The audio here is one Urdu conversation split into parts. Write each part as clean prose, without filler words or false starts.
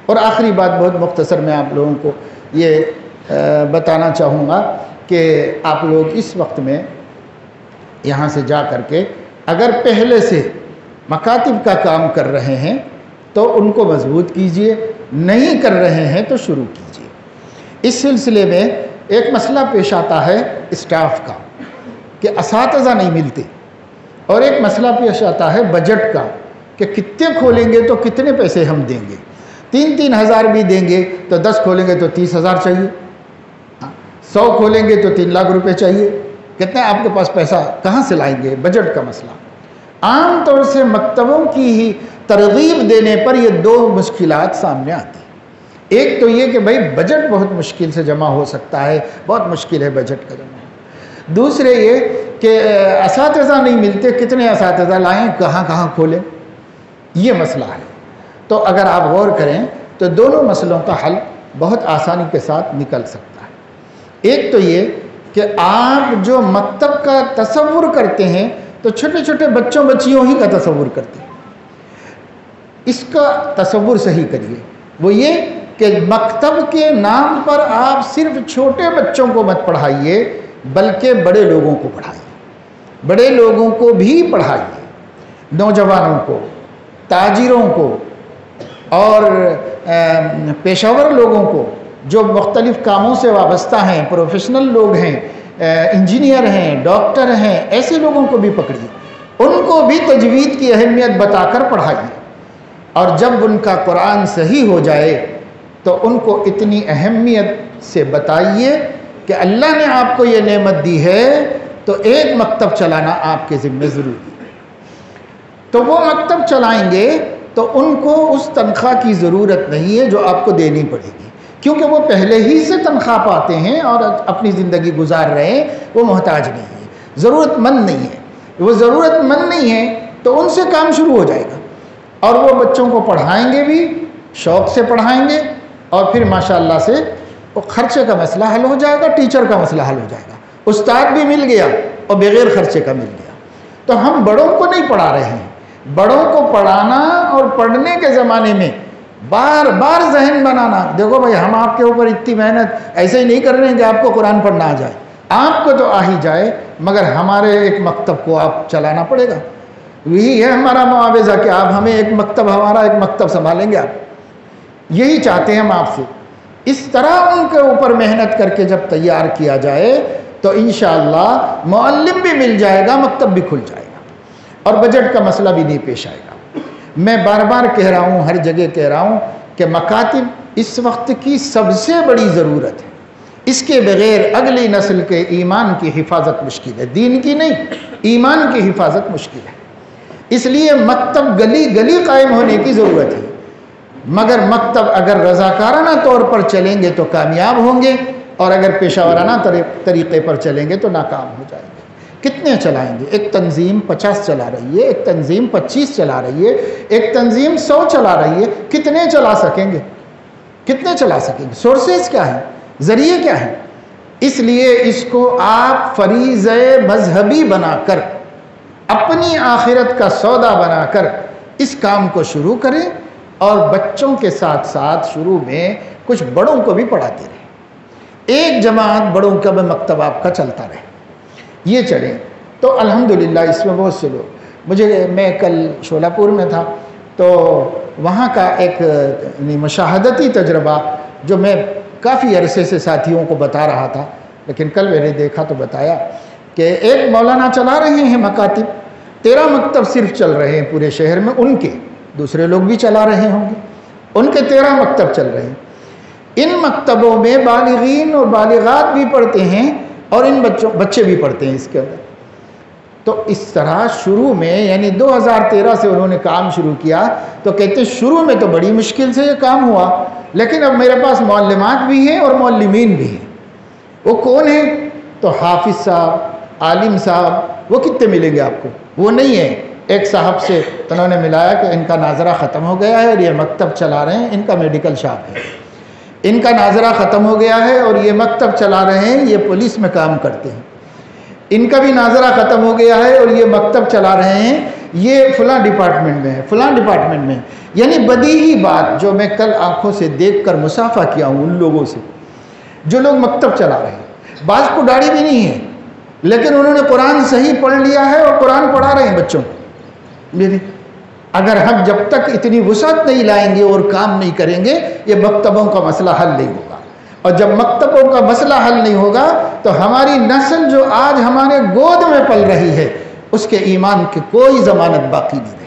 اور آخری بات بہت مختصر میں آپ لوگوں کو یہ بتانا چاہوں گا کہ آپ لوگ اس وقت میں یہاں سے جا کر کے اگر پہلے سے مکاتب کا کام کر رہے ہیں تو ان کو مضبوط کیجئے، نہیں کر رہے ہیں تو شروع کیجئے۔ اس سلسلے میں ایک مسئلہ پیش آتا ہے اسٹاف کا کہ اساتذہ نہیں ملتے، اور ایک مسئلہ پیش آتا ہے بجٹ کا کہ کتنے کھولیں گے تو کتنے پیسے ہم دیں گے۔ 3-3 ہزار بھی دیں گے تو 10 کھولیں گے تو 30 ہزار چاہیے، 100 کھولیں گے تو 3 لاکھ روپے چاہیے۔ کتنے آپ کے پاس پیسہ کہاں سے لائیں گے؟ بجٹ کا مسئلہ۔ عام طور سے مکتبوں کی ہی ترغیب دینے پر یہ 2 مشکلات سامنے آتی ہیں۔ ایک تو یہ کہ بھائی بجٹ بہت مشکل سے جمع ہو سکتا ہے، بہت مشکل ہے بجٹ کا جمع۔ دوسرے یہ کہ اساتذہ نہیں ملتے، کتنے اساتذہ لائیں، کہاں کہاں کھولیں، یہ مسئلہ ہے۔ تو اگر آپ غور کریں تو دونوں مسئلوں کا حل بہت آسانی کے ساتھ نکل سکتا ہے۔ ایک تو یہ کہ آپ جو مکتب کا تصور کرتے ہیں تو چھوٹے چھوٹے بچوں بچیوں ہی کا تصور کرتے ہیں، اس کا تصور صحیح کریے۔ وہ یہ کہ مکتب کے نام پر آپ صرف چھوٹے بچوں کو مت پڑھائیے بلکہ بڑے لوگوں کو پڑھائیے، بڑے لوگوں کو بھی پڑھائیے، نوجوانوں کو، تاجروں کو اور پیشہ ور لوگوں کو جو مختلف کاموں سے وابستہ ہیں، پروفیشنل لوگ ہیں، انجینئر ہیں، ڈاکٹر ہیں، ایسے لوگوں کو بھی پکڑیے، ان کو بھی تجوید کی اہمیت بتا کر پڑھائیے۔ اور جب ان کا قرآن صحیح ہو جائے تو ان کو اتنی اہمیت سے بتائیے کہ اللہ نے آپ کو یہ نعمت دی ہے تو ایک مکتب چلانا آپ کے ذمہ ضروری ہے۔ تو وہ مکتب چلائیں گے تو ان کو اس تنخواہ کی ضرورت نہیں ہے جو آپ کو دینی پڑے گی، کیونکہ وہ پہلے ہی سے تنخواہ پاتے ہیں اور اپنی زندگی گزار رہے ہیں، وہ محتاج نہیں ہے، ضرورت مند نہیں ہے۔ وہ ضرورت مند نہیں ہے تو ان سے کام شروع ہو جائے گا، اور وہ بچوں کو پڑھائیں گے بھی، شوق سے پڑھائیں گے، اور پھر ماشاءاللہ سے وہ خرچے کا مسئلہ حل ہو جائے گا، ٹیچر کا مسئلہ حل ہو جائے گا، استاد بھی مل گیا اور بغیر خرچے کا مل گیا۔ تو ہم بڑوں کو نہیں پڑھا رہے ہیں، بڑوں کو پڑھانا اور پڑھنے کے زمانے میں بار بار ذہن بنانا، دیکھو بھائی ہم آپ کے اوپر اتنی محنت ایسے ہی نہیں کر رہے ہیں کہ آپ کو قرآن پڑھنا آ جائے، آپ کو تو آ ہی جائے، مگر ہمارے ایک مکتب کو آپ چلانا پڑے گا۔ یہی ہے ہمارا معاوضہ کہ آپ ہمیں ایک مکتب، ہمارا ایک مکتب سنبھالیں گے آپ، یہی چاہتے ہیں ہم آپ سے۔ اس طرح ان کے اوپر محنت کر کے جب تیار کیا جائے تو انشاءاللہ معلم بھی مل جائے گا، مکتب بھی کھل جائے گا، اور بجٹ کا مسئلہ بھی نہیں پیش آئے گا۔ میں بار بار کہہ رہا ہوں، ہر جگہ کہہ رہا ہوں کہ مکاتب اس وقت کی سب سے بڑی ضرورت ہے۔ اس کے بغیر اگلی نسل کے ایمان کی حفاظت مشکل ہے، دین کی نہیں، ایمان کی حفاظت مشکل ہے۔ اس لیے مکتب گلی گلی قائم ہونے کی ضرورت ہے، مگر مکتب اگر رضاکارانہ طور پر چلیں گے تو کامیاب ہوں گے، اور اگر پیشہ ورانہ طریقے پر چلیں گے تو ناکام ہو جائیں گے۔ کتنے چلائیں گے؟ ایک تنظیم 50 چلا رہی ہے، ایک تنظیم 25 چلا رہی ہے، ایک تنظیم 100 چلا رہی ہے، کتنے چلا سکیں گے؟ کتنے چلا سکیں گے؟ سورسز کیا ہیں؟ ذریعے کیا ہیں؟ اس لیے اس کو آپ فریضہ مذہبی بنا کر، اپنی آخرت کا سودا بنا کر اس کام کو شروع کریں، اور بچوں کے ساتھ ساتھ شروع میں کچھ بڑوں کو بھی پڑھاتے رہیں، ایک جماعت بڑوں کا بھی مکتب آپ کا چلتا رہے، یہ چلیں تو الحمدللہ اس میں بہت سے لوگ، میں کل شولہ پور میں تھا تو وہاں کا ایک مشاہدتی تجربہ جو میں کافی عرصے سے ساتھیوں کو بتا رہا تھا، لیکن کل میں نے دیکھا تو بتایا کہ ایک مولانا چلا رہے ہیں مکاتب، 13 مکتب صرف چل رہے ہیں پورے شہر میں، ان کے دوسرے لوگ بھی چلا رہے ہوں گے، ان کے 13 مکتب چل رہے ہیں۔ ان مکتبوں میں بالغین اور بالغات بھی پڑھتے ہیں اور ان بچے بھی پڑھتے ہیں اس کے اندر۔ تو اس طرح شروع میں یعنی 2013 سے انہوں نے کام شروع کیا، تو کہتے شروع میں تو بڑی مشکل سے یہ کام ہوا، لیکن اب میرے پاس معلمات بھی ہیں اور معلمین بھی ہیں۔ وہ کون ہیں؟ تو حافظ صاحب، عالم صاحب، وہ کتنے ملیں گے آپ کو؟ وہ نہیں ہے۔ ایک صاحب سے انہوں نے ملایا کہ ان کا ناظرہ ختم ہو گیا ہے اور یہ مکتب چلا رہے ہیں، ان کا میڈیکل شاپ ہے، ان کا ناظرہ ختم ہو گیا ہے اور یہ مکتب چلا رہے ہیں، یہ پولیس میں کام کرتے ہیں، ان کا بھی ناظرہ ختم ہو گیا ہے اور یہ مکتب چلا رہے ہیں، یہ فلاں ڈپارٹمنٹ میں ہے، فلاں ڈپارٹمنٹ میں ہے. یعنی بدیہی بات جو میں کل آنکھوں سے دیکھ کر مصافحہ کیا ہوں ان لوگوں سے جو لوگ مکتب چلا رہے ہیں. بعض کو داڑھی بھی نہیں ہے لیکن انہوں نے قرآن صحیح پڑھ لیا ہے اور قرآن پڑھا رہے ہیں بچوں کو. اگر ہم جب تک اتنی وسعت نہیں لائیں گے اور کام نہیں کریں گے یہ مکتبوں کا مسئلہ حل نہیں ہوگا. اور جب مکتبوں کا مسئلہ حل نہیں ہوگا تو ہماری نسل جو آج ہمارے گود میں پل رہی ہے اس کے ایمان کی کوئی ضمانت باقی نہیں رہے.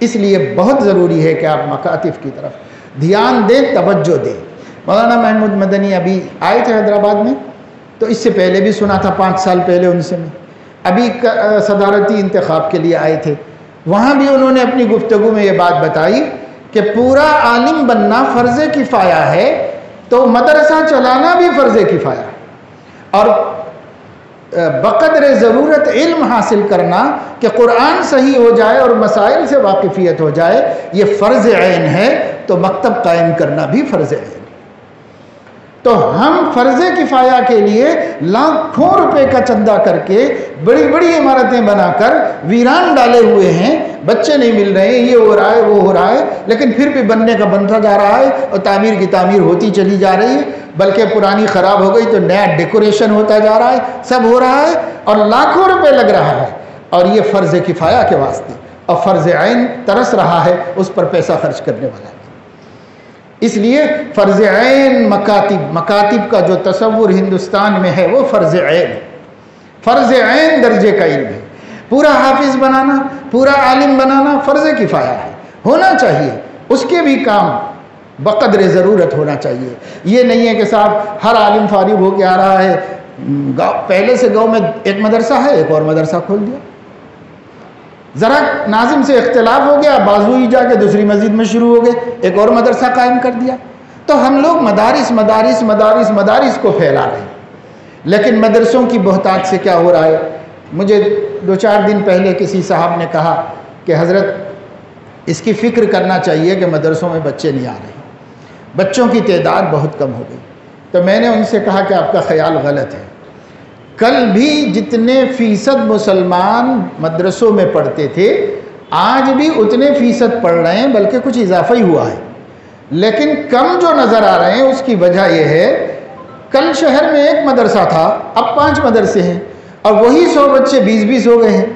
اس لیے بہت ضروری ہے کہ آپ مکاتب کی طرف دھیان دیں، توجہ دیں. مولانا محمود مدنی ابھی آئے تھے حیدرآباد میں، تو اس سے پہلے بھی سنا تھا 5 سال پہلے ان سے میں. ابھی صدارتی انتخاب کے لیے آئے تھے، وہاں بھی انہوں نے اپنی گفتگو میں یہ بات بتائی کہ پورا عالم بننا فرض کفایہ ہے تو مدرسہ چلانا بھی فرض کفایہ ہے، اور بقدر ضرورت علم حاصل کرنا کہ قرآن صحیح ہو جائے اور مسائل سے واقفیت ہو جائے یہ فرض عین ہے، تو مکتب قائم کرنا بھی فرض عین ہے. تو ہم فرض کفایہ کے لیے لاکھوں روپے کا چندہ کر کے بڑی بڑی عمارتیں بنا کر ویران ڈالے ہوئے ہیں. بچے نہیں مل رہے ہیں، یہ ہو رہا ہے وہ ہو رہا ہے، لیکن پھر بھی بننے کا بنتا جا رہا ہے اور تعمیر کی تعمیر ہوتی چلی جا رہی ہے. بلکہ پرانی خراب ہو گئی تو نیا ڈیکوریشن ہوتا جا رہا ہے، سب ہو رہا ہے اور لاکھوں روپے لگ رہا ہے. اور یہ فرض کفایہ کے واسطے، اور فرض عین ترس رہا ہے اس پر پیسہ خرچ کرنے والا. اس لیے فرض عین مکاتب کا جو تصور ہندوستان میں ہے وہ فرض عین ہے، فرض عین درجے کا علم ہے. پورا حافظ بنانا، پورا عالم بنانا فرض کفایہ ہے، ہونا چاہیے. اس کے بھی کام بقدر ضرورت ہونا چاہیے. یہ نہیں ہے کہ صاحب ہر عالم فارغ ہو کے آ رہا ہے، پہلے سے گاؤں میں ایک مدرسہ ہے ایک اور مدرسہ کھول دیا، ذرا ناظم سے اختلاف ہو گیا بازو ہی جا کے دوسری مسجد میں شروع ہو گئے، ایک اور مدرسہ قائم کر دیا. تو ہم لوگ مدارس کو پھیلا رہے ہیں. لیکن مدرسوں کی بہتات سے کیا ہو رہا ہے؟ مجھے 2-4 دن پہلے کسی صاحب نے کہا کہ حضرت اس کی فکر کرنا چاہیے کہ مدرسوں میں بچے نہیں آ رہے، بچوں کی تعداد بہت کم ہو گئی. تو میں نے ان سے کہا کہ آپ کا خیال غلط ہے. کل بھی جتنے فیصد مسلمان مدرسوں میں پڑھتے تھے آج بھی اتنے فیصد پڑھ رہے ہیں، بلکہ کچھ اضافہ ہی ہوا ہے. لیکن کم جو نظر آ رہے ہیں اس کی وجہ یہ ہے کل شہر میں ایک مدرسہ تھا، اب 5 مدرسے ہیں اور وہی 100 بچے 20-20 ہو گئے ہیں.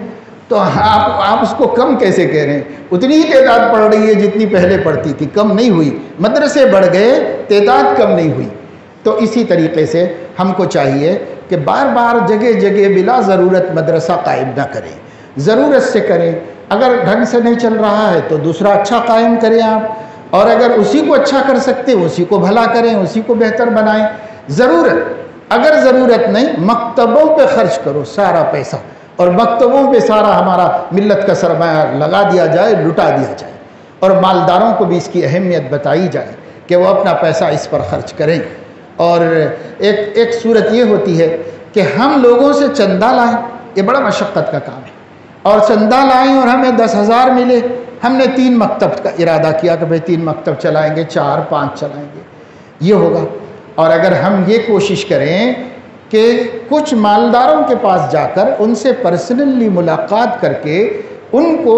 تو آپ اس کو کم کیسے کہہ رہے ہیں؟ اتنی ہی تعداد پڑھ رہی ہے جتنی پہلے پڑھتی تھی، کم نہیں ہوئی. مدرسے بڑھ گئے، تعداد کم نہیں ہوئی. تو اسی طریقے سے ہم کو چاہیے کہ بار بار جگہ جگہ بلا ضرورت مدرسہ قائم نہ کریں، ضرورت سے کریں. اگر ڈھنگ سے نہیں چل رہا ہے تو دوسرا اچھا قائم کریں آپ، اور اگر اسی کو اچھا کر سکتے اسی کو بھلا کریں، اسی کو بہتر بنائیں. اگر ضرورت نہیں مکتبوں پہ خرچ کرو سارا پیسہ، اور مکتبوں پہ سارا ہمارا ملت کا سرمایہ لگا دیا جائے، لٹا دیا جائے، اور مالداروں کو بھی اس کی اہمیت بتائی جائے کہ وہ اپنا پیسہ اس پر خرچ کریں. اور ایک صورت یہ ہوتی ہے کہ ہم لوگوں سے چندہ لائیں، یہ بڑا مشقت کا کام ہے، اور چندہ لائیں اور ہمیں 10,000 ملے. ہم نے 3 مکتب کا ارادہ کیا کہ بھئی 3 مکتب چلائیں گے، 4-5 چلائیں گے، یہ ہوگا. اور اگر ہم یہ کوشش کریں کہ کچھ مالداروں کے پاس جا کر ان سے پرسنلی ملاقات کر کے ان کو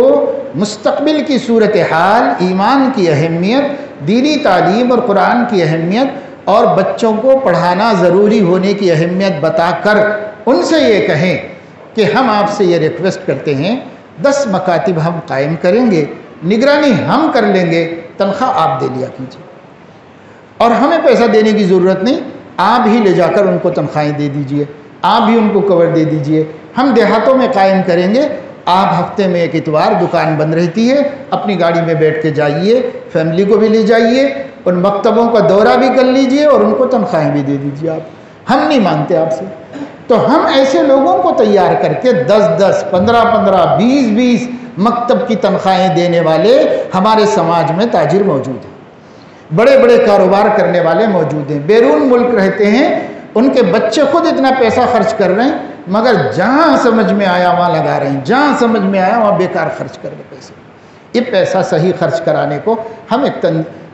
مستقبل کی صورتحال، ایمان کی اہمیت، دینی تعلیم اور قرآن کی اہمیت اور بچوں کو پڑھانا ضروری ہونے کی اہمیت بتا کر ان سے یہ کہیں کہ ہم آپ سے یہ ریکویسٹ کرتے ہیں 10 مکاتب ہم قائم کریں گے، نگرانی ہم کر لیں گے، تنخواہ آپ دے لیا کیجیے، اور ہمیں پیسہ دینے کی ضرورت نہیں، آپ ہی لے جا کر ان کو تنخواہیں دے دیجئے، آپ ہی ان کو کور دے دیجئے. ہم دیہاتوں میں قائم کریں گے، آپ ہفتے میں 1 اتوار دکان بند رہتی ہے، اپنی گاڑی میں بیٹھ کے جائیے، فیملی کو بھی لے جائیے، ان مکتبوں کا دورہ بھی کر لیجئے اور ان کو تنخواہیں بھی دے دیجئے. ہم نہیں مانتے آپ سے. تو ہم ایسے لوگوں کو تیار کر کے 10-10, 15-15, 20-20 مکتب کی تنخواہیں دینے والے ہمارے سماج میں تاجر موجود ہیں، بڑے بڑے کاروبار کرنے والے موجود ہیں، بیرون ملک رہتے ہیں، ان کے بچے خود اتنا پیسہ خرچ کر رہے ہیں، مگر جہاں سمجھ میں آیا وہاں لگا رہے ہیں، جہاں سمجھ میں آیا وہاں بیکار خرچ کر رہے پیسے. یہ پیسہ صحیح خرچ کرانے کو ہم ایک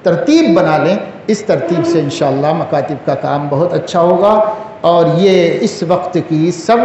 ترتیب بنا لیں، اس ترتیب سے انشاءاللہ مکاتب کا کام بہت اچھا ہوگا. اور یہ اس وقت کی سب